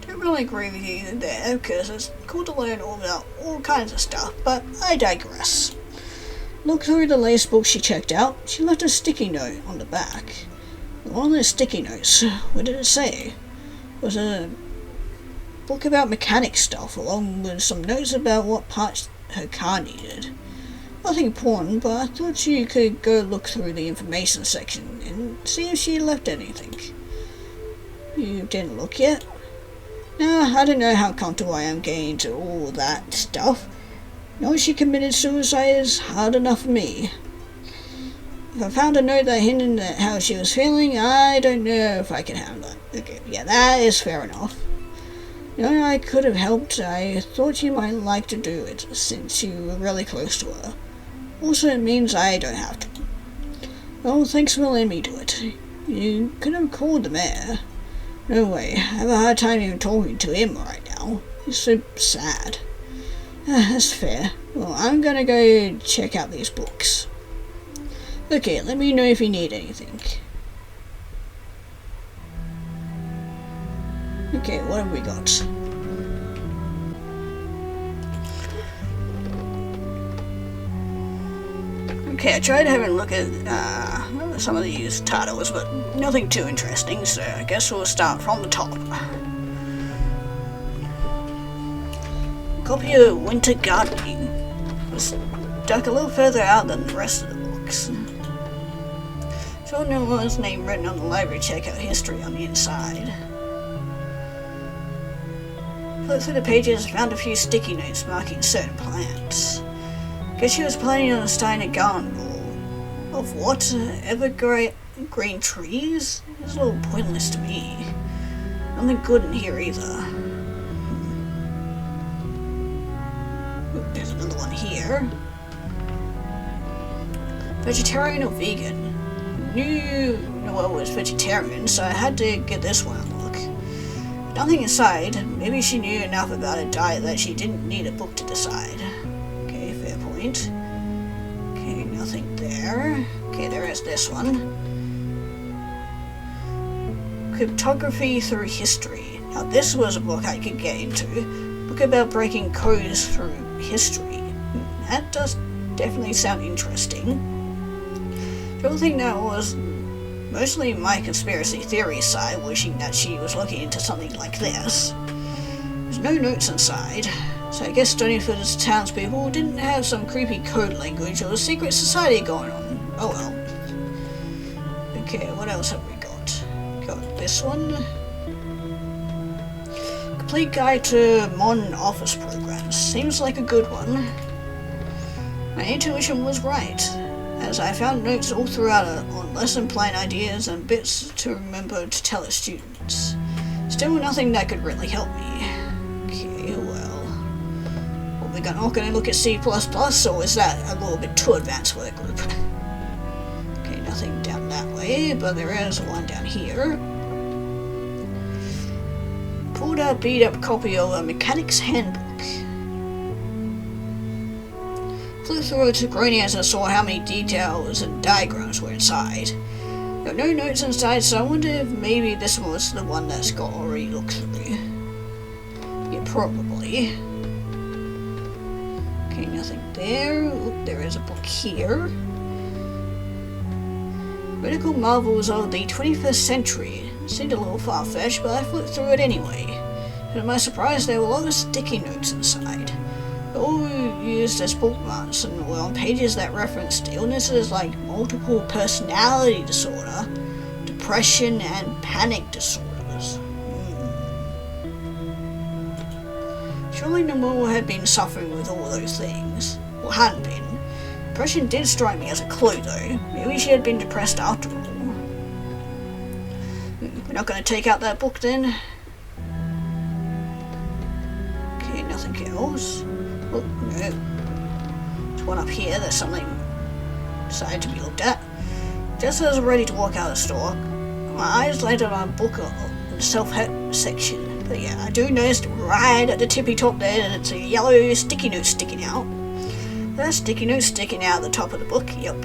Don't really agree with you there, because it's cool to learn all about all kinds of stuff, but I digress. Look through the latest book she checked out. She left a sticky note on the back. One of those sticky notes, what did it say? It was a book about mechanic stuff, along with some notes about what parts her car needed. Nothing important, but I thought you could go look through the information section and see if she left anything. You didn't look yet? Nah, I don't know how comfortable I am getting into all that stuff. Knowing she committed suicide is hard enough for me. If I found a note that hinted at how she was feeling, I don't know if I can handle that. Okay, yeah, that is fair enough. You know, I could have helped. I thought you might like to do it, since you were really close to her. Also, it means I don't have to. Well, thanks for letting me do it. You could have called the mayor. No way, I have a hard time even talking to him right now. He's so sad. That's fair. Well, I'm gonna go check out these books. Okay, let me know if you need anything. Okay, what have we got? Okay, I tried having a look at some of these titles, but nothing too interesting, so I guess we'll start from the top. Copy of Winter Gardening was stuck a little further out than the rest of the books. Saw Noelle's name written on the library checkout history on the inside. Flipped through the pages, found a few sticky notes marking certain plants. Guess she was planning on starting a garden of what? Evergreen trees? It's a little pointless to me. Nothing good in here either. Ooh, there's another one here. Vegetarian or vegan? Knew Noelle was vegetarian, so I had to give this one a look. Nothing inside. Maybe she knew enough about a diet that she didn't need a book to decide. Okay, fair point. Okay, nothing there. Okay, there is this one. Cryptography through history. Now this was a book I could get into. A book about breaking codes through history. That does definitely sound interesting. The only thing that was mostly my conspiracy theory side, wishing that she was looking into something like this. There's no notes inside, so I guess Stoneyford's townspeople didn't have some creepy code language or a secret society going on. Oh well. Okay, what else have we got? Got this one. Complete Guide to Modern Office Programs. Seems like a good one. My intuition was right, as I found notes all throughout on lesson plan ideas and bits to remember to tell the students. Still nothing that could really help me. Okay, well, we're not going to look at C++, or is that a little bit too advanced for the group? Okay, nothing down that way, but there is one down here. Pulled out beat up copy of a mechanic's handbook. Flew through it to Granny as I saw how many details and diagrams were inside. There were no notes inside, so I wonder if maybe this was the one that Scott already looked through. Yeah, probably. Okay, nothing there. Oop, there is a book here. Medical marvels of the 21st century. Seemed a little far-fetched, but I flipped through it anyway. To my surprise, there were a lot of sticky notes inside. A all used as bookmarks and were on pages that referenced illnesses like multiple personality disorder, depression, and panic disorders. Surely Noelle had been suffering with all those things. Well, hadn't been. Depression did strike me as a clue, though. Maybe she had been depressed after all. We're not going to take out that book then. Okay, nothing else. Oh, no. There's one up here. There's something decided to be looked at. Just as I was ready to walk out of the store, my eyes landed on a book in the self-help section. But yeah, I do notice right at the tippy top there that it's a yellow sticky note sticking out. That sticky note sticking out at the top of the book, yep.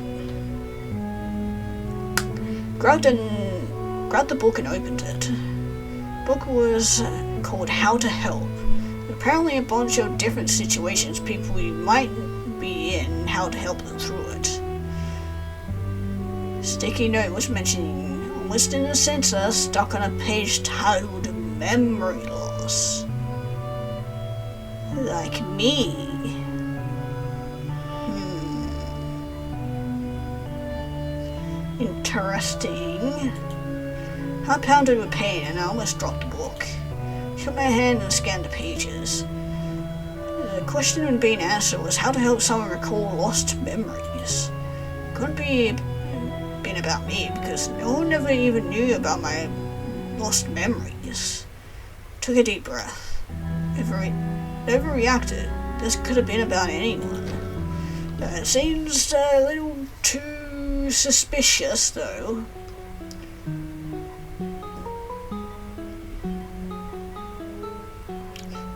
Grabbed the book and opened it. The book was called How to Help. Apparently a bunch of different situations people might be in and how to help them through it. Sticky note was mentioning almost in a sensor stuck on a page titled Memory Loss. Like me. Interesting. I pounded with pain and I almost dropped the book. Shook my hand and scanned the pages. The question being answered was how to help someone recall lost memories. Couldn't be been about me because no one ever even knew about my lost memories. Took a deep breath. Never reacted. This could have been about anyone. It seems a little too suspicious though.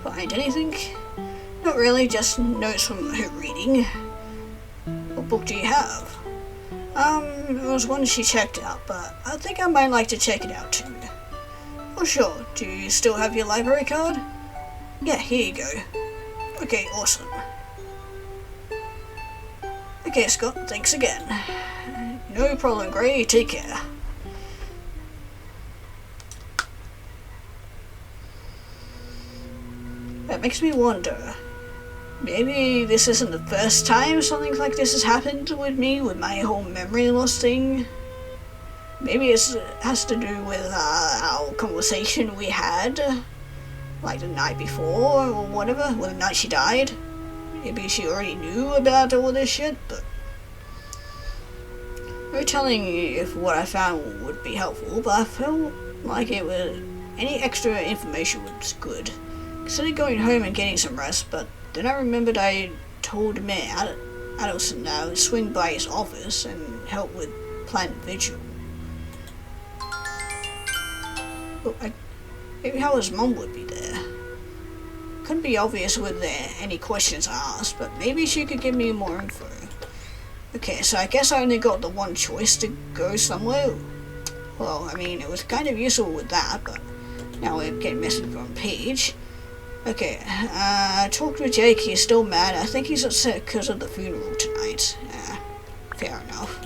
Find anything? Not really, just notes from her reading. What book do you have? It was one she checked out, but I think I might like to check it out too. Oh sure, do you still have your library card? Yeah, here you go. Okay, awesome. Okay, Scott, thanks again. No problem, Gray, take care. That makes me wonder. Maybe this isn't the first time something like this has happened with me, with my whole memory loss thing. Maybe it has to do with our conversation we had, like the night before or whatever, or the night she died. Maybe she already knew about all this shit, but no telling if what I found would be helpful, but I felt like any extra information was good. Considered going home and getting some rest, but then I remembered I told Mayor Adelson I would swing by his office and help with planned vigil. Oh, maybe how his mum would be there. Couldn't be obvious with any questions I asked, but maybe she could give me more info. Okay, so I guess I only got the one choice to go somewhere. Well, I mean, it was kind of useful with that, but now we're getting message from Paige. Okay, I talked with Jake, he's still mad. I think he's upset because of the funeral tonight. Fair enough.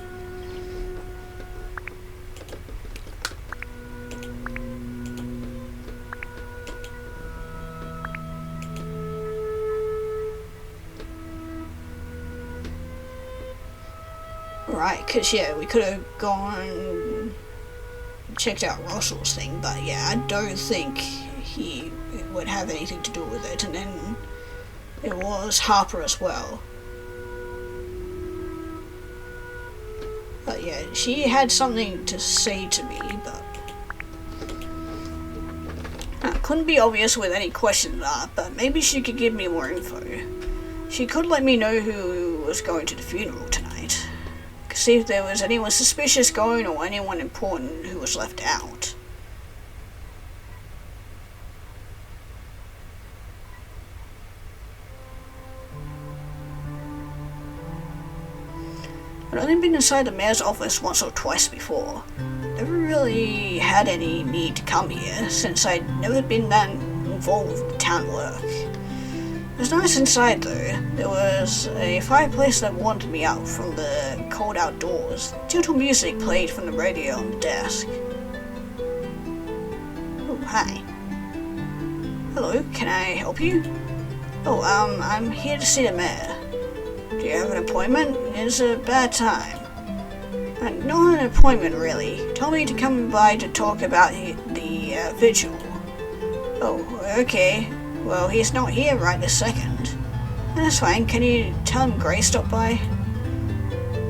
Right, because yeah, we could have gone checked out Russell's thing, but yeah, I don't think he would have anything to do with it. And then it was Harper as well. But yeah, she had something to say to me, but couldn't be obvious with any questions asked, but maybe she could give me more info. She could let me know who was going to the funeral tonight. See if there was anyone suspicious going or anyone important who was left out. I'd only been inside the mayor's office once or twice before. Never really had any need to come here since I'd never been that involved with town work. It was nice inside though. There was a fireplace that warmed me out from the cold outdoors. Gentle music played from the radio on the desk. Oh, hi. Hello, can I help you? Oh, I'm here to see the mayor. Do you have an appointment? It's a bad time. Not an appointment, really. He told me to come by to talk about the vigil. Oh, okay. Well, he's not here right this second. That's fine. Can you tell him Gray stopped by?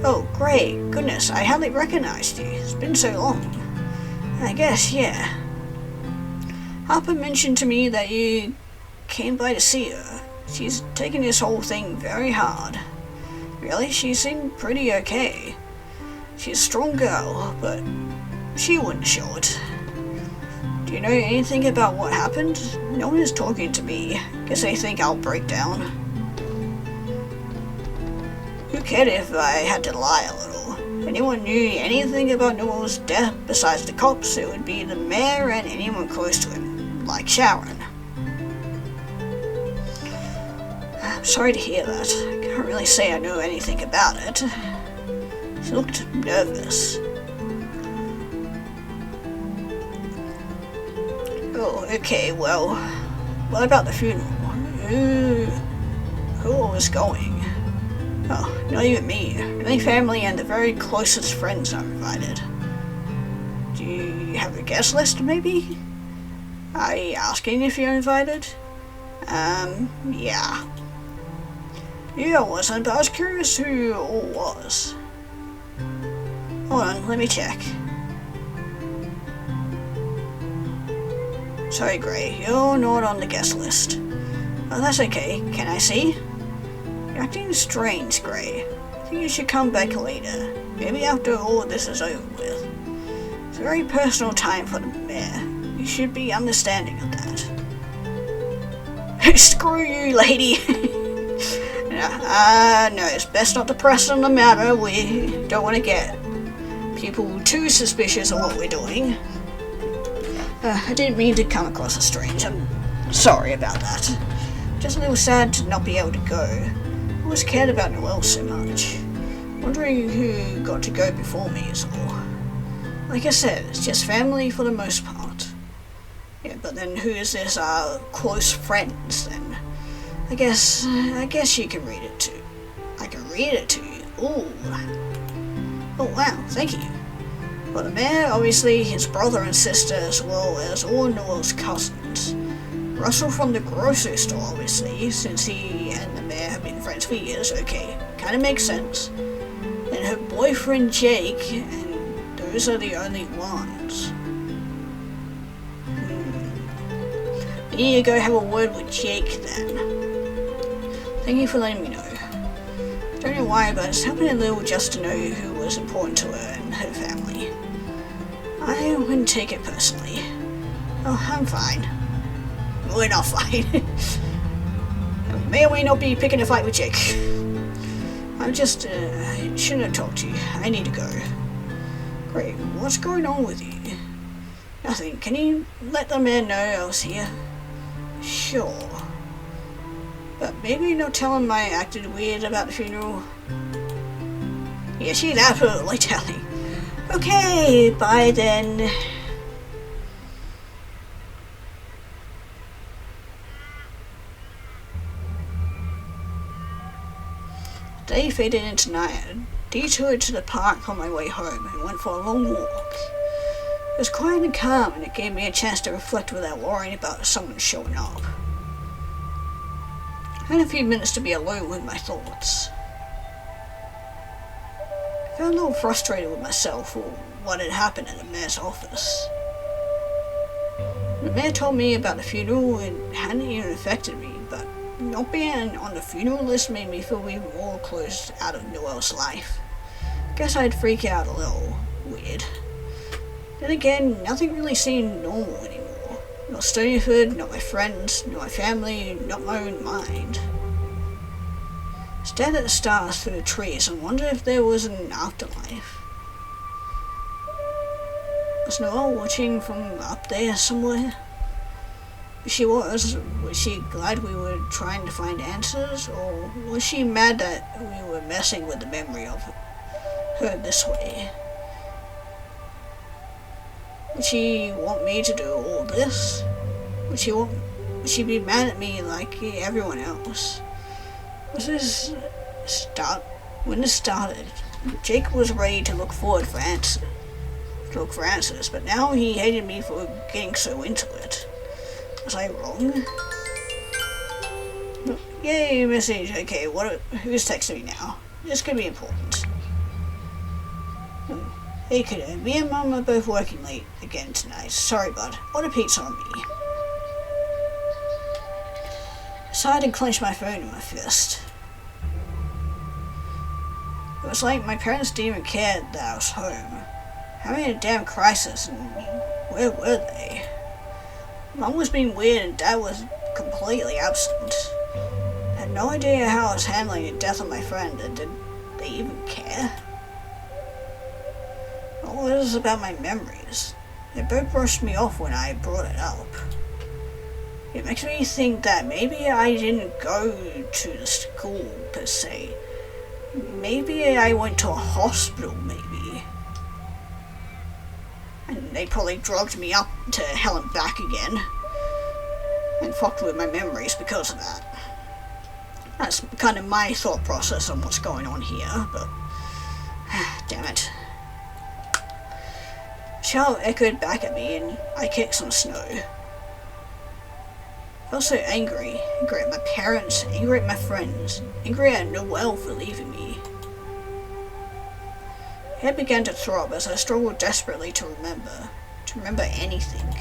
Oh, Gray. Goodness, I hardly recognized you. It's been so long. I guess, yeah. Harper mentioned to me that you came by to see her. She's taken this whole thing very hard. Really, she seemed pretty okay. She's a strong girl, but she wouldn't show it. Do you know anything about what happened? No one is talking to me. Guess they think I'll break down. Who cared if I had to lie a little? If anyone knew anything about Noel's death besides the cops, it would be the mayor and anyone close to him, like Sharon. I'm sorry to hear that. I can't really say I know anything about it. She looked nervous. Oh, okay, well, what about the funeral? Who was going? Oh, not even me. Only family and the very closest friends are invited. Do you have a guest list, maybe? Are you asking if you're invited? Yeah. Yeah, I wasn't, but I was curious who it all was. Hold on, let me check. Sorry, Gray, you're not on the guest list. Oh, that's okay. Can I see? You're acting strange, Gray. I think you should come back later. Maybe after all this is over with. It's a very personal time for the mayor. You should be understanding of that. Screw you, lady! No, it's best not to press on the matter. We don't want to get people too suspicious of what we're doing. I didn't mean to come across as strange. I'm sorry about that. Just a little sad to not be able to go. I always cared about Noelle so much. Wondering who got to go before me is all. Like I said, it's just family for the most part. Yeah, but then who is this, close friends then? I guess you can read it too. I can read it to you. Ooh. Oh wow, thank you. Well, the mayor, obviously his brother and sister, as well as all Noelle's cousins. Russell from the grocery store, obviously, since he and the mayor have been friends for years. Okay, kinda makes sense. And her boyfriend Jake, and those are the only ones. I need to go have a word with Jake then. Thank you for letting me know. Don't know why, but it's helping a little just to know who was important to her and her family. I wouldn't take it personally. Oh, I'm fine. We're not fine. I may or may not be picking a fight with Jake. I shouldn't have talked to you. I need to go. Great, what's going on with you? Nothing. Can you let the man know I was here? Sure. But maybe not tell him I acted weird about the funeral. Yeah, she's absolutely telling. Okay, bye then. The day faded into night. I detoured to the park on my way home and went for a long walk. It was quiet and calm, and it gave me a chance to reflect without worrying about someone showing up. I had a few minutes to be alone with my thoughts. I felt a little frustrated with myself for what had happened in the mayor's office. The mayor told me about the funeral and hadn't even affected me, but not being on the funeral list made me feel even more closed out of Noelle's life. Guess I'd freak out a little weird. Then again, nothing really seemed normal anymore. Not Stoneyford, not my friends, not my family, not my own mind. I stared at the stars through the trees and wondered if there was an afterlife. Was Noelle watching from up there somewhere? If she was she glad we were trying to find answers, or was she mad that we were messing with the memory of her this way? Would she want me to do all this? Would she want she'd be mad at me like everyone else. When this started, Jake was ready to look for answers, but now he hated me for getting so into it. Was I wrong? Yay, message. Okay, who's texting me now? This could be important. Hey kiddo, me and Mum are both working late again tonight. Sorry bud, order pizza on me. I sighed and clenched my phone in my fist. It was like my parents didn't even care that I was home. Having a damn crisis, and where were they? Mum was being weird and Dad was completely absent. I had no idea how I was handling the death of my friend, and did they even care? What was it about my memories? They both brushed me off when I brought it up. It makes me think that maybe I didn't go to the school per se. Maybe I went to a hospital, maybe. And they probably drugged me up to hell and back again. And fucked with my memories because of that. That's kind of my thought process on what's going on here, but... damn it. Shout echoed back at me and I kicked some snow. I felt so angry. Angry at my parents, angry at my friends, angry at Noelle for leaving me. My head began to throb as I struggled desperately to remember anything.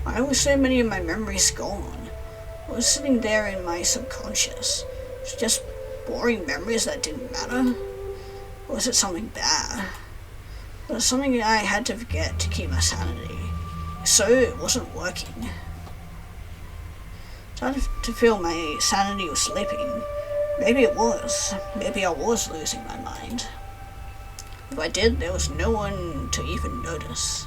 Why were so many of my memories gone? What was sitting there in my subconscious? Was it just boring memories that didn't matter? Or was it something bad? Was it something I had to forget to keep my sanity? So it wasn't working. I started to feel my sanity was slipping. Maybe it was. Maybe I was losing my mind. If I did, there was no one to even notice.